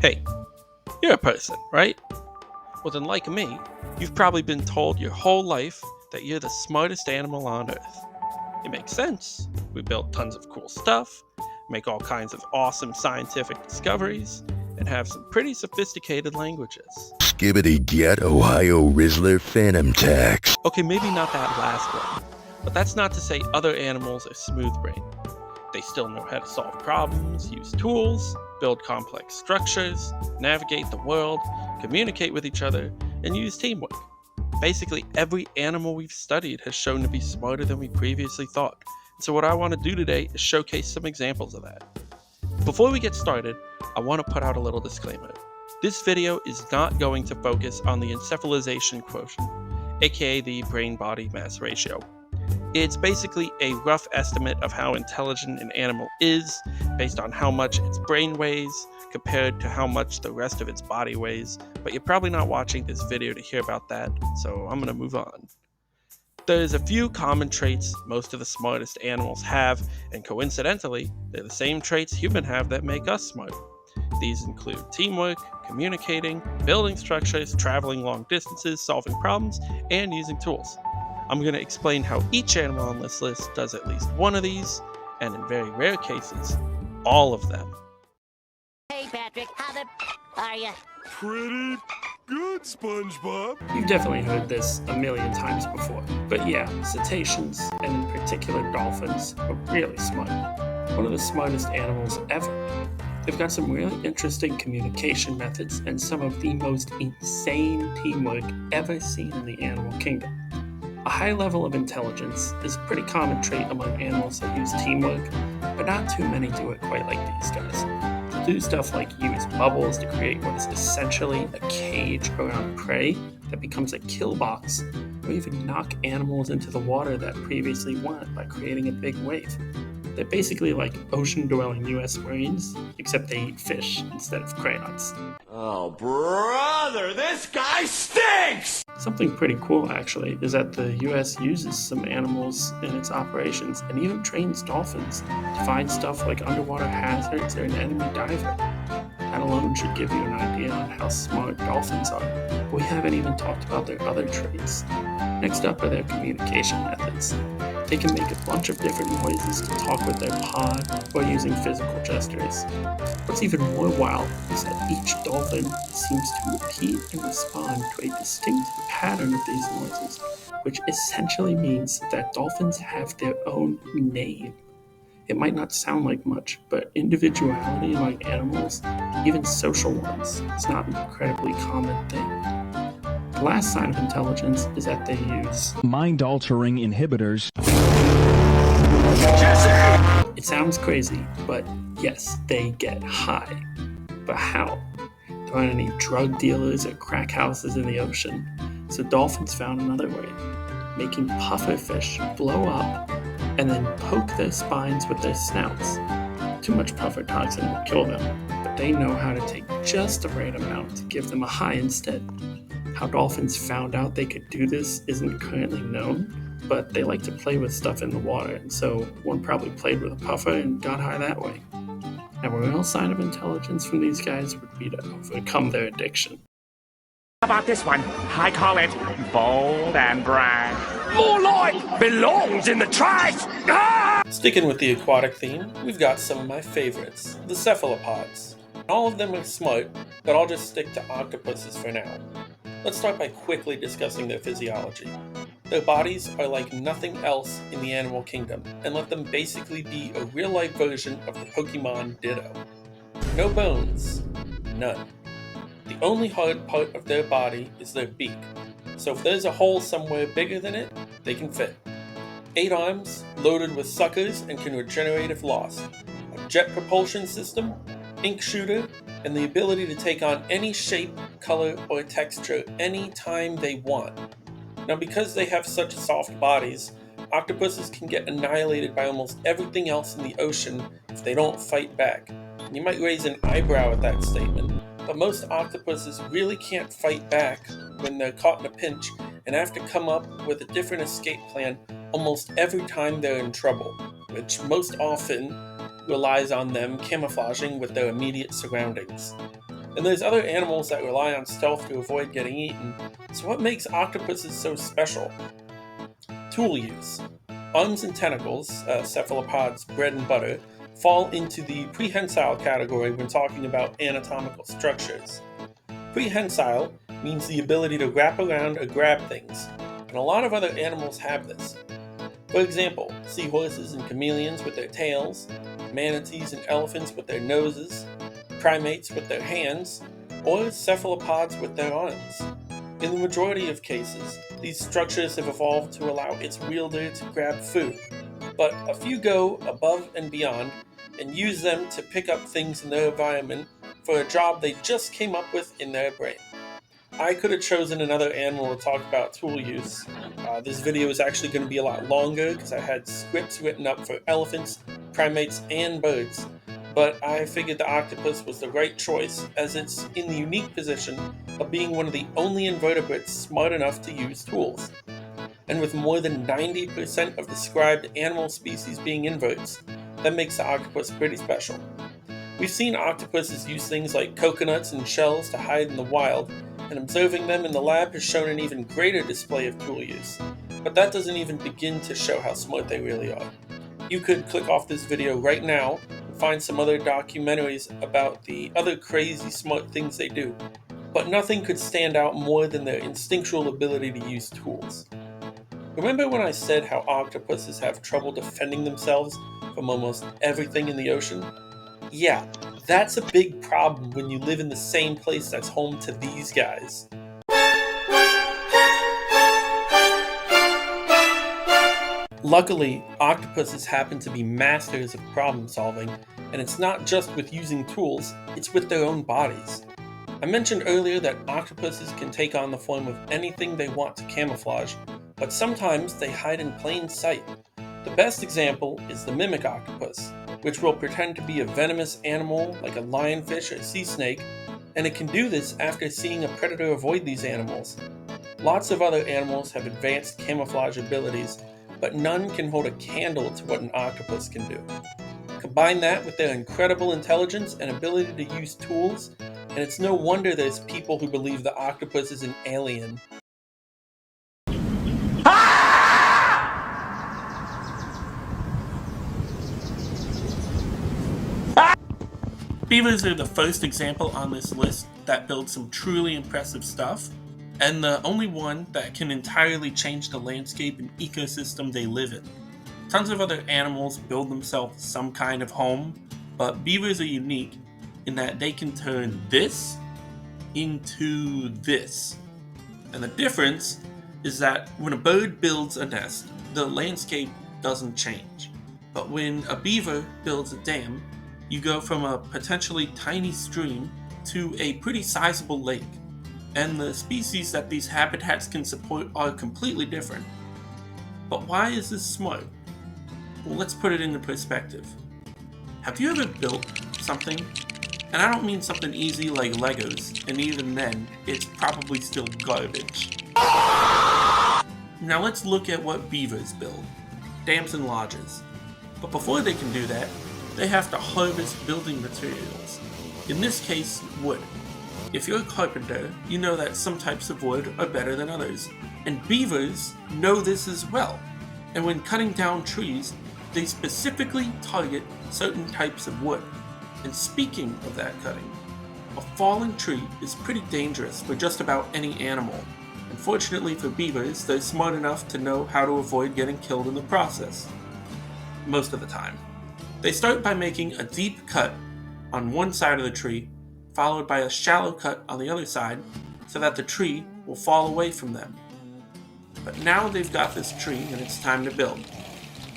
Hey, you're a person, right? Well, then, like me, you've probably been told your whole life that you're the smartest animal on Earth. It makes sense. We build tons of cool stuff, make all kinds of awesome scientific discoveries, and have some pretty sophisticated languages. Skibbity get Ohio Rizzler Phantom Tax. Okay, maybe not that last one, but that's not to say other animals are smooth brained. They still know how to solve problems, use tools, build complex structures, navigate the world, communicate with each other, and use teamwork. Basically, every animal we've studied has shown to be smarter than we previously thought. So, what I want to do today is showcase some examples of that. Before we get started, I want to put out a little disclaimer. This video is not going to focus on the encephalization quotient, aka the brain body mass ratio. It's basically a rough estimate of how intelligent an animal is based on how much its brain weighs compared to how much the rest of its body weighs, but you're probably not watching this video to hear about that, so I'm gonna move on. There's a few common traits most of the smartest animals have, and coincidentally, they're the same traits humans have that make us smart. These include teamwork, communicating, building structures, traveling long distances, solving problems, and using tools. I'm going to explain how each animal on this list does at least one of these, and in very rare cases, all of them. Hey, Patrick, how the are ya? Pretty good, SpongeBob. You've definitely heard this a million times before, but yeah, cetaceans, and in particular dolphins, are really smart. One of the smartest animals ever. They've got some really interesting communication methods and some of the most insane teamwork ever seen in the animal kingdom. A high level of intelligence is a pretty common trait among animals that use teamwork, but not too many do it quite like these guys. They'll do stuff like use bubbles to create what is essentially a cage around prey that becomes a kill box, or even knock animals into the water that previously weren't by creating a big wave. They're basically like ocean-dwelling US Marines, except they eat fish instead of crayons. Oh, brother, this guy stinks! Something pretty cool, actually, is that the US uses some animals in its operations and even trains dolphins to find stuff like underwater hazards or an enemy diver. That alone should give you an idea on how smart dolphins are, but we haven't even talked about their other traits. Next up are their communication methods. They can make a bunch of different noises to talk with their pod or using physical gestures. What's even more wild is that each dolphin seems to repeat and respond to a distinct pattern of these noises, which essentially means that dolphins have their own name. It might not sound like much, but individuality among animals, even social ones, is not an incredibly common thing. The last sign of intelligence is that they use mind-altering inhibitors. Jesse! It sounds crazy, but yes, they get high. But how? There aren't any drug dealers or crack houses in the ocean, so dolphins found another way, making pufferfish blow up and then poke their spines with their snouts. Too much puffer toxin will kill them, but they know how to take just the right amount to give them a high instead. How dolphins found out they could do this isn't currently known, but they like to play with stuff in the water, and so one probably played with a puffer and got high that way. Now, a real sign of intelligence from these guys would be to overcome their addiction. How about this one? I call it bold and brash. More like belongs in the trash. Ah! Sticking with the aquatic theme, we've got some of my favorites, the cephalopods. All of them are smart, but I'll just stick to octopuses for now. Let's start by quickly discussing their physiology. Their bodies are like nothing else in the animal kingdom, and let them basically be a real-life version of the Pokemon Ditto. No bones. None. The only hard part of their body is their beak, so if there's a hole somewhere bigger than it, they can fit. 8 arms, loaded with suckers and can regenerate if lost. A jet propulsion system, ink shooter, and the ability to take on any shape, color, or texture anytime they want. Now, because they have such soft bodies, octopuses can get annihilated by almost everything else in the ocean if they don't fight back. And you might raise an eyebrow at that statement, but most octopuses really can't fight back when they're caught in a pinch and have to come up with a different escape plan almost every time they're in trouble, which most often relies on them camouflaging with their immediate surroundings. And there's other animals that rely on stealth to avoid getting eaten. So what makes octopuses so special? Tool use. Arms and tentacles, cephalopods, bread and butter, fall into the prehensile category when talking about anatomical structures. Prehensile means the ability to wrap around or grab things, and a lot of other animals have this. For example, seahorses and chameleons with their tails, manatees and elephants with their noses, primates with their hands, or cephalopods with their arms. In the majority of cases, these structures have evolved to allow its wielder to grab food, but a few go above and beyond and use them to pick up things in their environment for a job they just came up with in their brain. I could have chosen another animal to talk about tool use. This video is actually going to be a lot longer because I had scripts written up for elephants, primates, and birds, but I figured the octopus was the right choice as it's in the unique position of being one of the only invertebrates smart enough to use tools. And with more than 90% of described animal species being inverts, that makes the octopus pretty special. We've seen octopuses use things like coconuts and shells to hide in the wild, and observing them in the lab has shown an even greater display of tool use. But that doesn't even begin to show how smart they really are. You could click off this video right now and find some other documentaries about the other crazy smart things they do, but nothing could stand out more than their instinctual ability to use tools. Remember when I said how octopuses have trouble defending themselves from almost everything in the ocean? Yeah, that's a big problem when you live in the same place that's home to these guys. Luckily, octopuses happen to be masters of problem solving, and it's not just with using tools, it's with their own bodies. I mentioned earlier that octopuses can take on the form of anything they want to camouflage, but sometimes they hide in plain sight. The best example is the mimic octopus, which will pretend to be a venomous animal like a lionfish or sea snake, and it can do this after seeing a predator avoid these animals. Lots of other animals have advanced camouflage abilities, but none can hold a candle to what an octopus can do. Combine that with their incredible intelligence and ability to use tools, and it's no wonder there's people who believe the octopus is an alien. Beavers are the first example on this list that build some truly impressive stuff, and the only one that can entirely change the landscape and ecosystem they live in. Tons of other animals build themselves some kind of home, but beavers are unique in that they can turn this into this. And the difference is that when a bird builds a nest, the landscape doesn't change. But when a beaver builds a dam, you go from a potentially tiny stream to a pretty sizable lake. And the species that these habitats can support are completely different. But why is this smart? Well, let's put it into perspective. Have you ever built something? And I don't mean something easy like Legos, and even then, it's probably still garbage. Now let's look at what beavers build. Dams and lodges. But before they can do that, they have to harvest building materials. In this case, wood. If you're a carpenter, you know that some types of wood are better than others, and beavers know this as well. And when cutting down trees, they specifically target certain types of wood. And speaking of that cutting, a falling tree is pretty dangerous for just about any animal. Unfortunately for beavers, they're smart enough to know how to avoid getting killed in the process. Most of the time. They start by making a deep cut on one side of the tree, followed by a shallow cut on the other side, so that the tree will fall away from them. But now they've got this tree and it's time to build.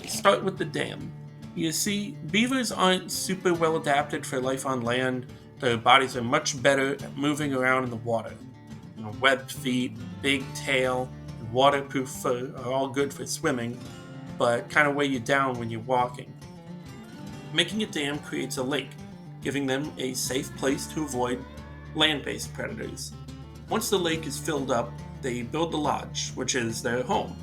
They start with the dam. You see, beavers aren't super well adapted for life on land. Their bodies are much better at moving around in the water. Webbed feet, big tail, and waterproof fur are all good for swimming, but kind of weigh you down when you're walking. Making a dam creates a lake, giving them a safe place to avoid land-based predators. Once the lake is filled up, they build the lodge, which is their home.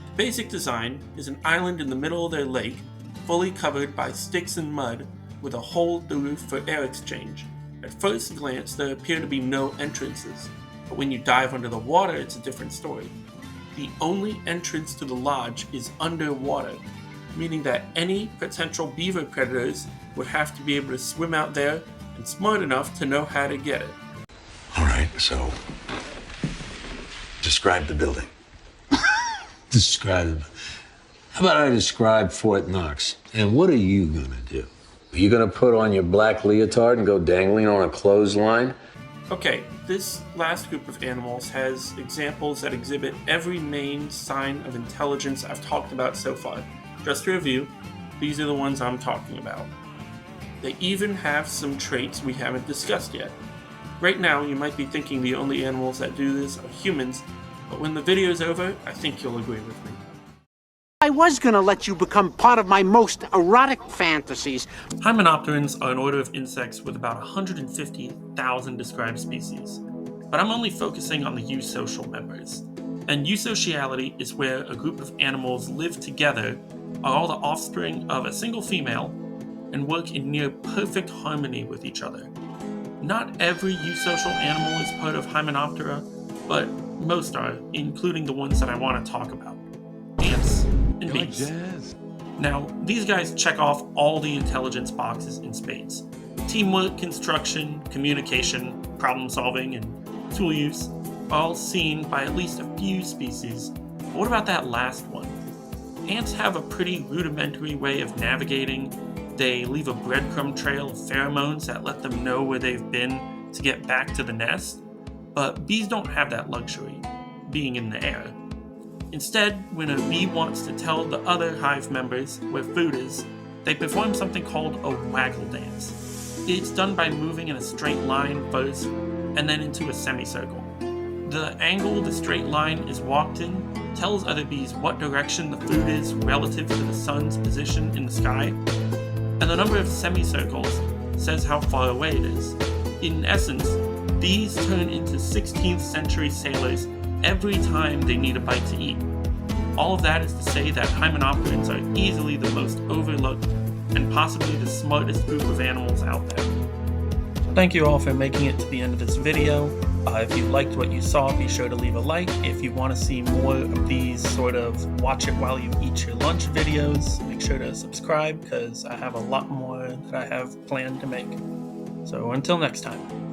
The basic design is an island in the middle of their lake, fully covered by sticks and mud, with a hole in the roof for air exchange, At first glance, there appear to be no entrances, but when you dive under the water, it's a different story. The only entrance to the lodge is underwater, meaning that any potential beaver predators would have to be able to swim out there and smart enough to know how to get it. All right, so describe the building. Describe it. How about I describe Fort Knox? And what are you gonna do? Are you gonna put on your black leotard and go dangling on a clothesline? Okay, this last group of animals has examples that exhibit every main sign of intelligence I've talked about so far. Just to review, these are the ones I'm talking about. They even have some traits we haven't discussed yet. Right now, you might be thinking the only animals that do this are humans, but when the video's over, I think you'll agree with me. I was gonna let you become part of my most erotic fantasies. Hymenopterans are an order of insects with about 150,000 described species, but I'm only focusing on the eusocial members. And eusociality is where a group of animals live together, are all the offspring of a single female, and work in near perfect harmony with each other. Not every eusocial animal is part of Hymenoptera, but most are, including the ones that I want to talk about. Ants and bees. Now, these guys check off all the intelligence boxes in spades. Teamwork, construction, communication, problem solving, and tool use are all seen by at least a few species. But what about that last one? Ants have a pretty rudimentary way of navigating. They leave a breadcrumb trail of pheromones that let them know where they've been to get back to the nest. But bees don't have that luxury, being in the air. Instead, when a bee wants to tell the other hive members where food is, they perform something called a waggle dance. It's done by moving in a straight line first, and then into a semicircle. The angle the straight line is walked in tells other bees what direction the food is relative to the sun's position in the sky, and the number of semicircles says how far away it is. In essence, bees turn into 16th century sailors every time they need a bite to eat. All of that is to say that hymenopterans are easily the most overlooked and possibly the smartest group of animals out there. Thank you all for making it to the end of this video. If you liked what you saw, be sure to leave a like. If you want to see more of these sort of watch it while you eat your lunch videos, make sure to subscribe because I have a lot more that I have planned to make. So until next time.